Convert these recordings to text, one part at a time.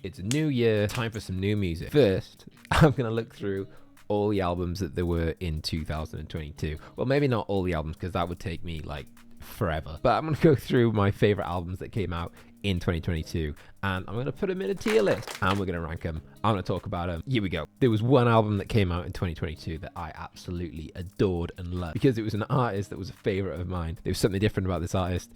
It's a new year, time for some new music. First, I'm going to look through all the albums that there were in 2022. Well, maybe not all the albums, because that would take me like forever. But I'm going to go through my favorite albums that came out in 2022, and I'm going to put them in a tier list, and we're going to rank them. I'm going to talk about them. Here we go. There was one album that came out in 2022 that I absolutely adored and loved, because it was an artist that was a favorite of mine. There was something different about this artist,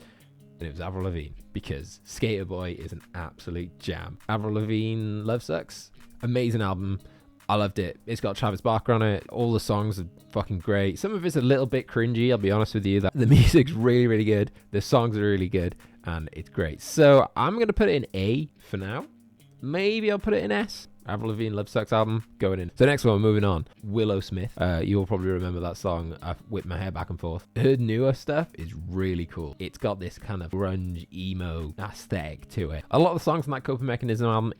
and it was Avril Lavigne, because Skater Boy is an absolute jam. Avril Lavigne, Love Sucks, amazing album. I loved it. It's got Travis Barker on it. All the songs are fucking great. Some of it's a little bit cringy, I'll be honest with you. The music's really, really good. The songs are really good, and it's great. So I'm going to put it in A for now. Maybe I'll put it in S. Avril Lavigne, Love Sucks album, going in. So next one, moving on. Willow Smith. You'll probably remember that song. I've whipped my hair back and forth. Her newer stuff is really cool. It's got this kind of grunge, emo aesthetic to it. A lot of the songs on that Coping Mechanism album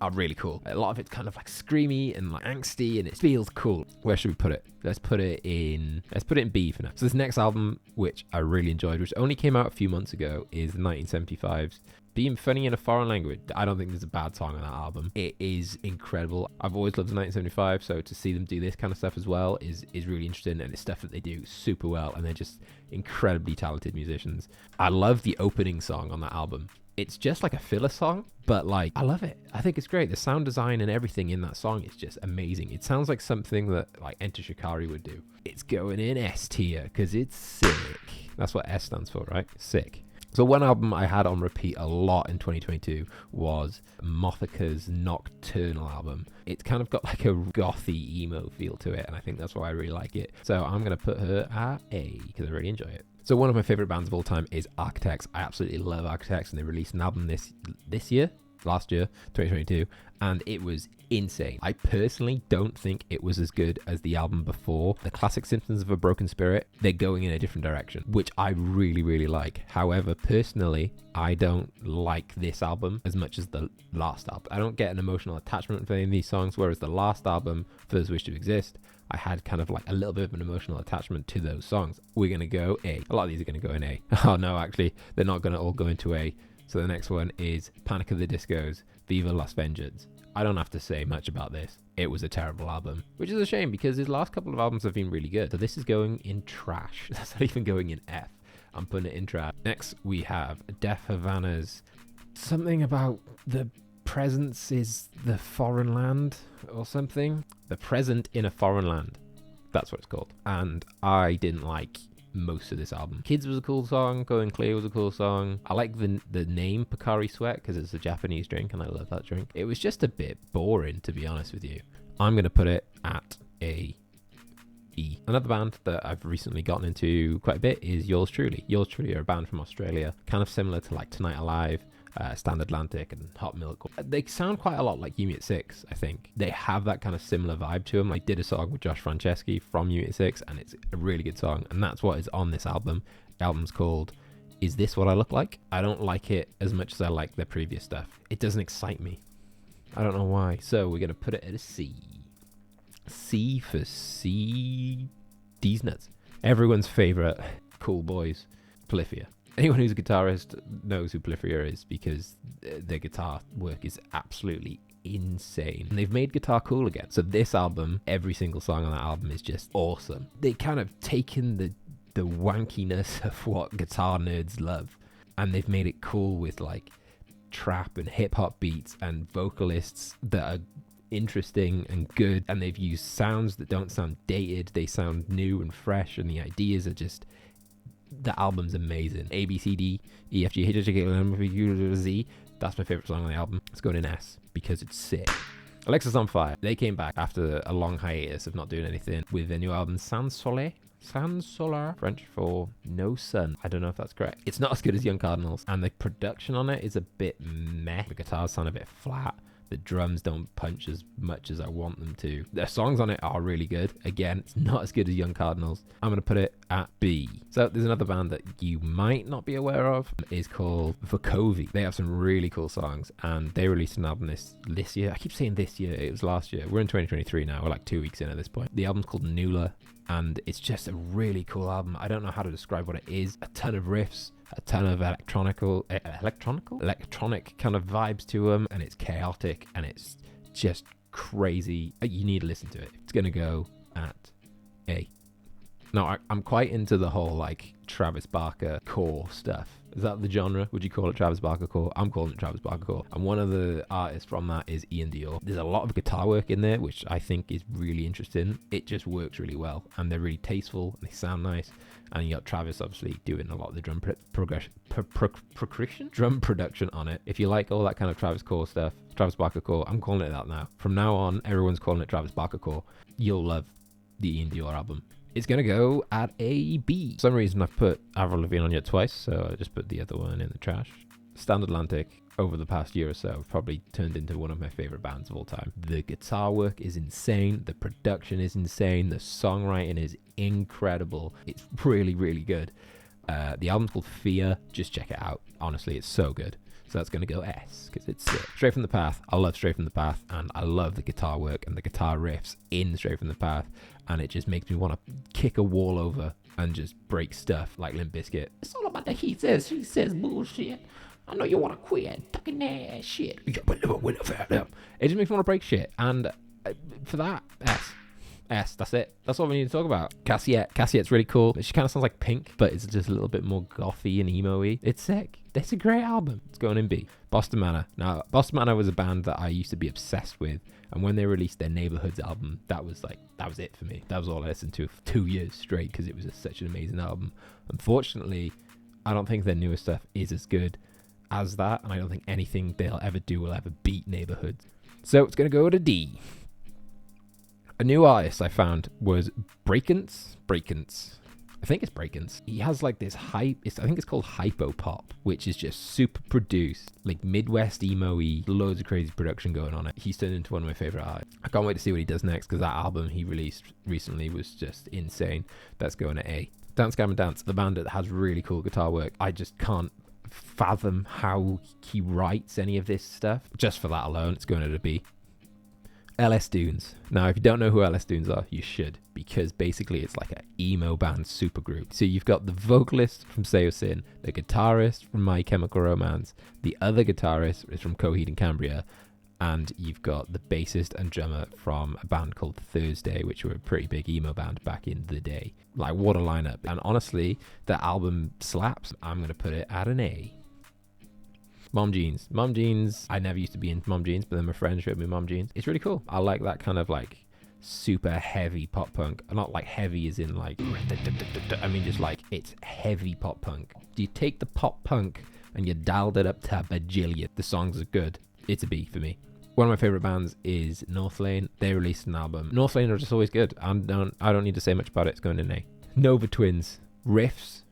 are really cool. A lot of it's kind of like screamy and like angsty, and it feels cool. Where should we put it? Let's put it in B for now. So this next album, which I really enjoyed, which only came out a few months ago, is the 1975's Being Funny in a Foreign Language. I don't think there's a bad song on that album. It is incredible. I've always loved the 1975, so to see them do this kind of stuff as well is really interesting, and it's stuff that they do super well, and they're just incredibly talented musicians. I love the opening song on that album. It's just like a filler song, but like, I love it. I think it's great. The sound design and everything in that song is just amazing. It sounds like something that like Enter Shikari would do. It's going in S tier because it's sick. That's what S stands for, right? Sick. So one album I had on repeat a lot in 2022 was Mothica's Nocturnal album. It's kind of got like a gothy emo feel to it, and I think that's why I really like it. So I'm going to put her at A because I really enjoy it. So one of my favorite bands of all time is Architects. I absolutely love Architects, and they released an album last year, 2022, and it was insane. I personally don't think it was as good as the album before, The Classic Symptoms of a Broken Spirit. They're going in a different direction, which I really, really like. However, personally, I don't like this album as much as the last album. I don't get an emotional attachment for any of these songs, whereas the last album, For Those Wish to Exist, I had kind of like a little bit of an emotional attachment to those songs. We're going to go A. A lot of these are going to go in A. Oh no, actually, they're not going to all go into A. So the next one is Panic at the Disco's Viva Las Vengeance. I don't have to say much about this. It was a terrible album, which is a shame because his last couple of albums have been really good. So this is going in trash. That's not even going in F. I'm putting it in trash. Next, we have Def Havana's something about the presence is the foreign land or something. The present in a foreign land. That's what it's called. And I didn't like most of this album. Kids was a cool song. Going Clear was a cool song. I like the name Pocari Sweat because it's a Japanese drink and I love that drink. It was just a bit boring, to be honest with you. I'm going to put it at a E. Another band that I've recently gotten into quite a bit is Yours Truly. Yours Truly are a band from Australia, kind of similar to like Tonight Alive, Stand Atlantic and Hot Milk. They sound quite a lot like Unit 6, I think. They have that kind of similar vibe to them. I did a song with Josh Franceschi from Unit 6 and it's a really good song, and that's what is on this album. The album's called Is This What I Look Like? I don't like it as much as I like their previous stuff. It doesn't excite me. I don't know why. So we're going to put it at a C. C for C. D's nuts. Everyone's favorite cool boys, Polyiphia. Anyone who's a guitarist knows who Polyiphia is because their guitar work is absolutely insane. And they've made guitar cool again. So this album, every single song on that album is just awesome. They kind of taken the wankiness of what guitar nerds love, and they've made it cool with like trap and hip hop beats and vocalists that are interesting and good, and they've used sounds that don't sound dated. They sound new and fresh, and the ideas are just... The album's amazing. A, B, C, D, E, F, G, H, I, J, K, L, M, N, O, P, Q, R, S, T, U, V, W, X, Y, Z. That's my favorite song on the album. It's going in S because it's sick. Alexsisonfire. They came back after a long hiatus of not doing anything with their new album Sans Soleil. Sans Solar, French for no sun. I don't know if that's correct. It's not as good as Young Cardinals, and the production on it is a bit meh. The guitars sound a bit flat. The drums don't punch as much as I want them to. The songs on it are really good. Again, it's not as good as Young Cardinals. I'm going to put it at B. So there's another band that you might not be aware of. It's called VUKOVI. They have some really cool songs, and they released an album this year. I keep saying this year. It was last year. We're in 2023 now. We're like 2 weeks in at this point. The album's called NULA, and it's just a really cool album. I don't know how to describe what it is. A ton of riffs, a ton of electronic kind of vibes to them, and it's chaotic and it's just crazy. You need to listen to it. It's gonna go at A. Now, I'm quite into the whole like Travis Barker core stuff. Is that the genre? Would you call it Travis Barker core? I'm calling it Travis Barker core. And one of the artists from that is Iann Dior. There's a lot of guitar work in there, which I think is really interesting. It just works really well, and they're really tasteful and they sound nice. And you got Travis obviously doing a lot of the drum drum production on it. If you like all that kind of Travis core stuff, Travis Barker core, I'm calling it that now. From now on, everyone's calling it Travis Barker core. You'll love the Iann Dior album. It's going to go at a B. For some reason, I've put Avril Lavigne on yet twice, so I just put the other one in the trash. Standard Atlantic, over the past year or so, probably turned into one of my favorite bands of all time. The guitar work is insane. The production is insane. The songwriting is incredible. It's really, really good. The album's called F.E.A.R. Just check it out. Honestly, it's so good. So that's going to go S, because it's sick. Straight from the Path. I love Straight from the Path, and I love the guitar work and the guitar riffs in Straight from the Path, and it just makes me want to kick a wall over and just break stuff like Limp Bizkit. It's all about the he says, she says bullshit. I know you want to quit talking that shit. It just makes me want to break shit, and for that, S, that's it. That's all we need to talk about. Cassyette's really cool. She kind of sounds like Pink, but it's just a little bit more gothy and emo-y. It's sick. It's a great album. It's going in B. Boston Manor. Now, Boston Manor was a band that I used to be obsessed with, and when they released their Neighborhoods album, that was it for me. That was all I listened to for 2 years straight, because it was such an amazing album. Unfortunately, I don't think their newer stuff is as good as that, and I don't think anything they'll ever do will ever beat Neighborhoods. So it's going to go to D. A new artist I found was Breakence. I think it's Breakence. He has like this I think it's called Hypopop, which is just super produced, like Midwest emo-y, loads of crazy production going on it. He's turned into one of my favorite artists. I can't wait to see what he does next, because that album he released recently was just insane. That's going to A. Dance Gavin Dance, the band that has really cool guitar work. I just can't fathom how he writes any of this stuff. Just for that alone, it's going to B. LS Dunes. Now, if you don't know who LS Dunes are, you should, because basically it's like an emo band supergroup. So you've got the vocalist from Say or Sin, the guitarist from My Chemical Romance, the other guitarist is from Coheed and Cambria, and you've got the bassist and drummer from a band called Thursday, which were a pretty big emo band back in the day. Like, what a lineup. And honestly, the album slaps. I'm going to put it at an A. Mom Jeans. I never used to be into Mom Jeans, but then my friend showed me Mom Jeans. It's really cool. I like that kind of like super heavy pop punk. Not like heavy as in like, I mean just like it's heavy pop punk. You take the pop punk and you dialed it up to a bajillion. The songs are good. It's a B for me. One of my favorite bands is Northlane. They released an album. Northlane are just always good. I don't need to say much about it. It's going in A. Nova Twins. Riffs.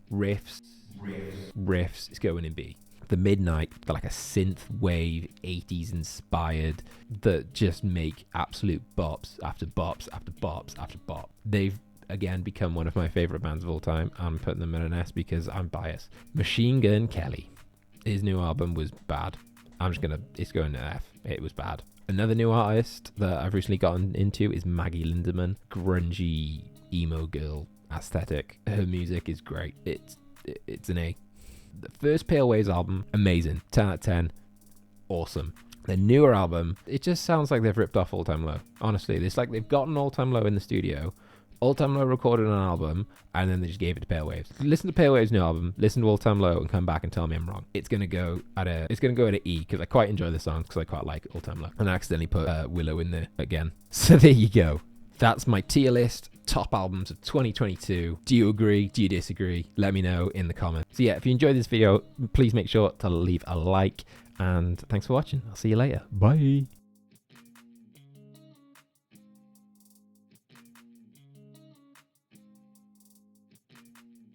It's going in B. The Midnight, they're like a synth wave, 80s inspired, that just make absolute bops after bops after bops after bop. They've again become one of my favorite bands of all time. I'm putting them in an S because I'm biased. Machine Gun Kelly, his new album was bad. It's going to F. It was bad. Another new artist that I've recently gotten into is Maggie Lindemann. Grungy emo girl aesthetic. Her music is great. It's an A. The first Pale Waves album, amazing. 10 out of 10. Awesome. The newer album, it just sounds like they've ripped off All Time Low. Honestly, it's like they've gotten All Time Low in the studio. All Time Low recorded an album, and then they just gave it to Pale Waves. Listen to Pale Waves' new album, listen to All Time Low, and come back and tell me I'm wrong. It's gonna go at an E, because I quite enjoy the songs, because I quite like All Time Low. And I accidentally put Willow in there again. So there you go. That's my tier list, top albums of 2022. Do you agree? Do you disagree? Let me know in the comments. So yeah, if you enjoyed this video, please make sure to leave a like, and thanks for watching. I'll see you later. Bye.